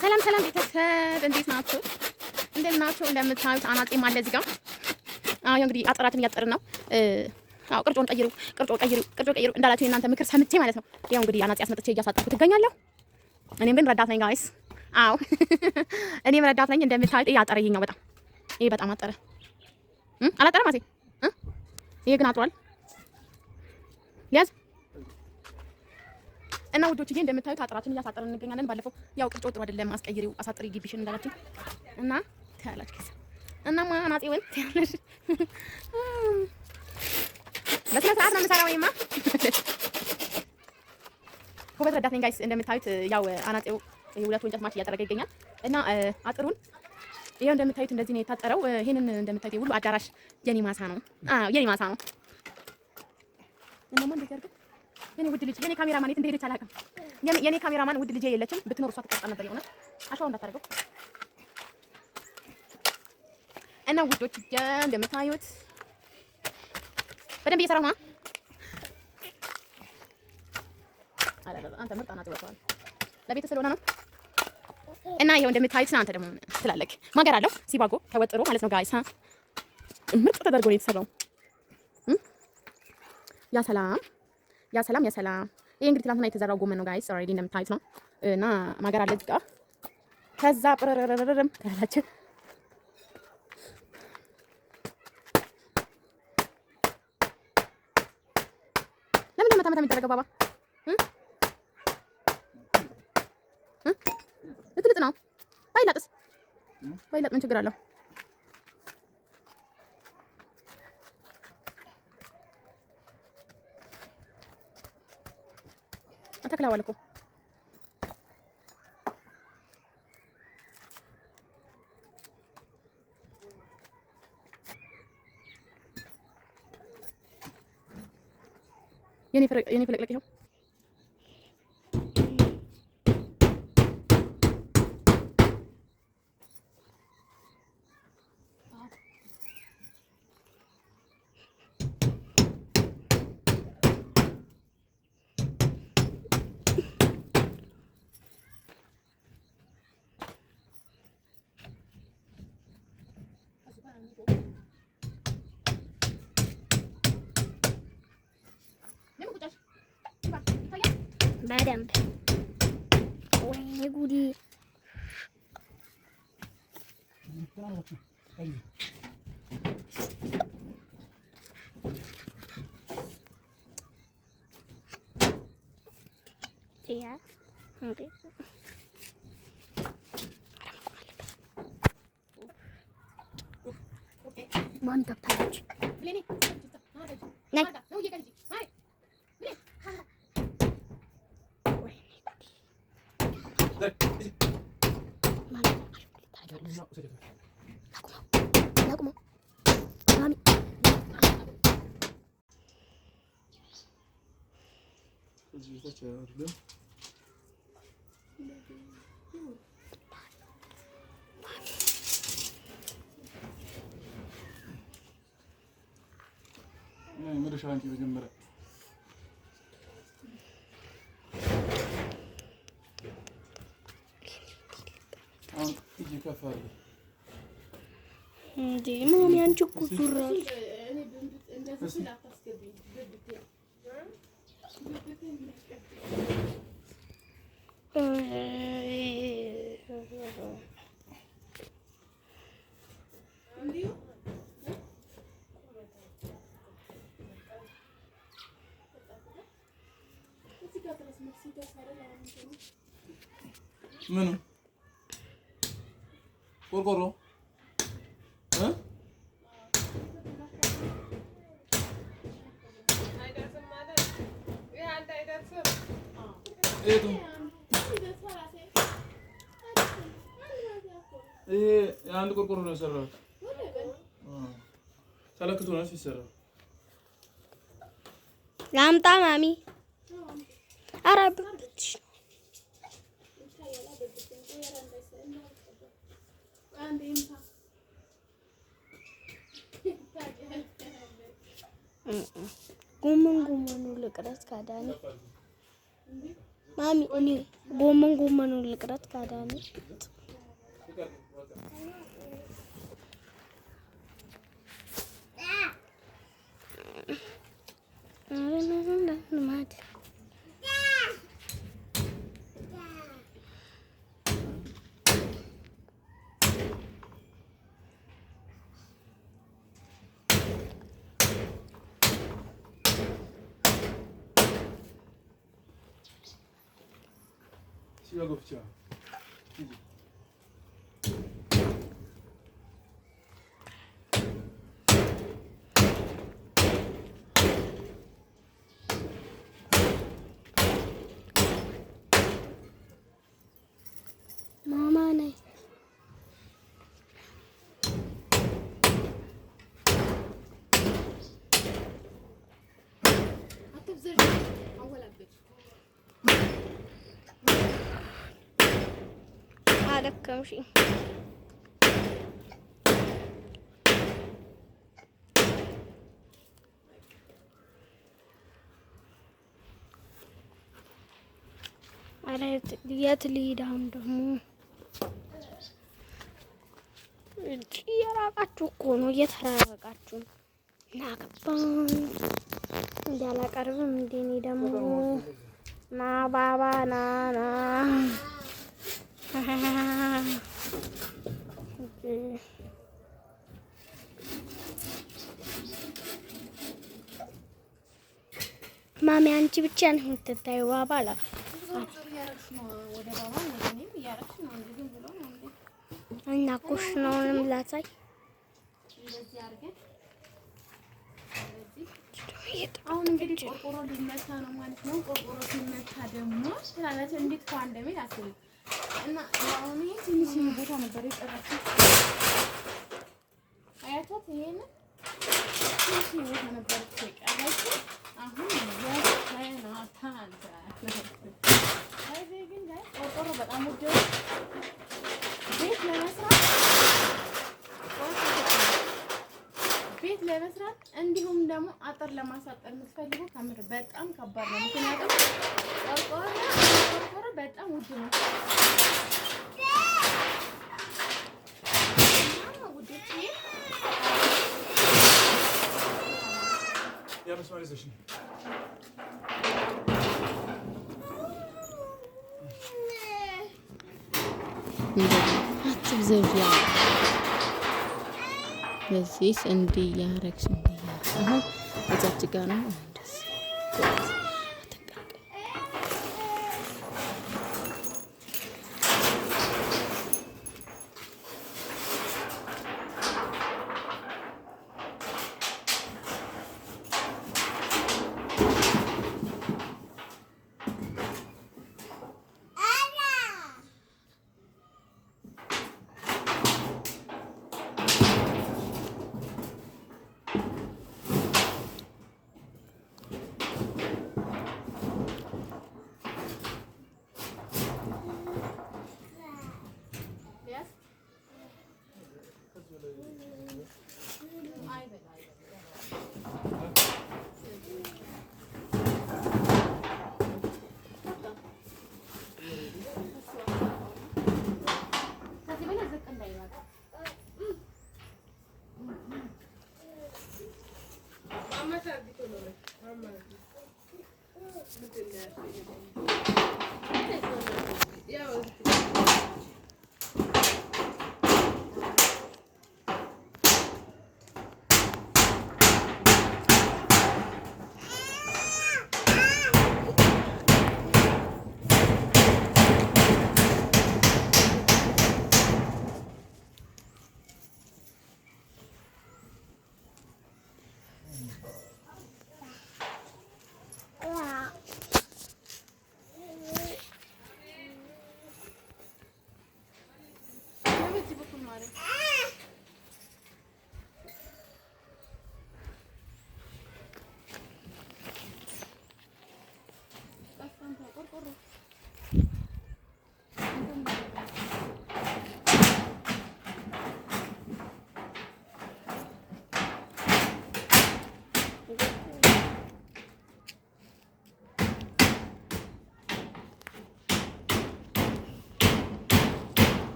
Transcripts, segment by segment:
ሰላም ሰላም ቤተሰብ እንዴት ናችሁ? እንደምታዩት አናጺም አለ እዚህ ጋር። አሁን እንግዲህ አጥራትን እያጠርን ነው። ቅርጮን ቀይሩ እንዳላችሁ የእናንተ ምክር ሰምቼ ማለት ነው። ያው እንግዲህ አናጺ አስመጥቼ እያሳጠርኩት እገኛለሁ። እኔም ግን ረዳት ነኝ ጋይስ። አዎ እኔም ረዳት ነኝ። እንደምታዩት እያጠረ ይሄኛው ይሄ በጣም አጠረ። አላጠረም አሴ ይሄ ግን አጥሯል። ያዝ እና ውዶችዬ እንደምታዩት አጥራችን እያሳጠርን እንገኛለን። ባለፈው ያው ቅርጮ ጥሩ አይደለም አስቀይሪው አሳጥሪ ግቢሽን እንዳላችሁ እና ታላችሁ እና ማናጺውን ታያለሽ። በስነ ስርዓት ነው የምሰራው። ወይማ ጎበዝ ረዳት ነኝ ጋይስ። እንደምታዩት ያው አናጺው ሁለቱ እንጨት ማች እያጠረገ ይገኛል እና አጥሩን ይሄው እንደምታዩት እንደዚህ ነው የታጠረው። ይሄንን እንደምታዩት ሁሉ አዳራሽ የኔ ማሳ ነው። የኔ ማሳ ነው። እነማ እንደዚህ አድርገን የኔ ውድ ልጅ የኔ ካሜራማን የት እንደሄደች አላውቅም። የኔ ካሜራማን ውድ ልጅ የለችም። ብትኖር እሷ ትቀጣ ነበር። የሆነ አሻው እንዳታደርገው እና ውዶች እንደምታዩት በደንብ እየሰራሁ ነው። አንተ ምርጥ አናጺ ወጣዋል። ለቤተሰብ ስለሆነ ነው እና ይሄው እንደምታዩት አንተ ደግሞ ትላለክ ማገር አለው ሲባጎ ተወጥሮ ማለት ነው ጋይስ። ምርጥ ተደርጎ ነው የተሰራው። ያ ሰላም ያ ሰላም ያ ሰላም። ይሄ እንግዲህ ትናንትና የተዘራው ጎመን ነው ጋይስ። ኦሬዲ እንደምታዩት ነው እና ማገር አለ እዚህ ጋር። ከዛ ፕረረረረም ታላችሁ ለምን መታ የሚደረገው ባባ ልጥልጥ ነው። ባይላጥስ ባይላጥ ምን ችግር አለው? ተክላዋል እኮ የኔ ፍለቅለቅ ይኸው በደንብ ወይኔ ጉዲ ያ እንዴ ማን ገብታለች? መደሻንቺ መጀመሪያ አሁን እጅ ከፍ አድርጊ እንዴ ማሚ አንቺ እኮ ዙራል ምኑ ቆርቆሮ ይሄ አንድ ቆርቆሮ ነው የሰራሁት። ተለክቶ ነው ሲሰራ። ላምጣ ማሚ አራብብትሽ ጎመኑ ልቅረስ ካዳኒ ማሚ እኔ ጎመኑን ልቅረት ካዳነ 시간 없죠. ማማ ነይ አደከምሽኝ። ኧረ የት ልሂድ አሁን ደግሞ? እየራቃችሁ እኮ ነው፣ እየተራራቃችሁ ነው። ና ገባን እንዳላቀርብም እንደ እኔ ደግሞ ና ባባ ና ማሚ አንቺ ብቻ ነሽ የምትታየው። ባባ አላ እና ኩሽናውንም ላሳይ። አሁን እንግዲህ ቆርቆሮ ሊመታ ነው ማለት ነው። ቆርቆሮ ሲመታ ደግሞ ስላላችሁ እንዴት ኳ እንደሚል አስቡ እና አሁን ይሄ ትንሽ ቦታ ነበር የቀረችው። አያቷት ይሄን ትንሽ ቦታ ነበር የቀረችው። አሁን ያስተናታል። አይዘይ ግን ጋር ቆርቆሮ በጣም ውድ ቤት ለመስራት እንዲሁም ደግሞ አጥር ለማሳጠር የምትፈልጉ ከምር በጣም ከባድ ነው። ምክንያቱም ቆርቆሮ በጣም ውድ ነው። አትብዘብያ በዚህ እንዲህ ያረግሽ አሁን እዛች ጋር ነው እንደዚህ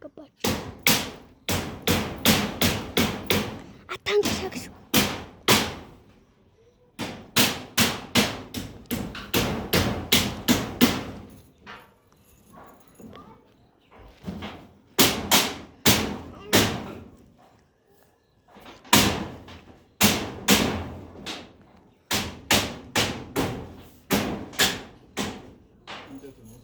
ገባችሁ? አታንቀሳቅሱ። እንዴት ነው?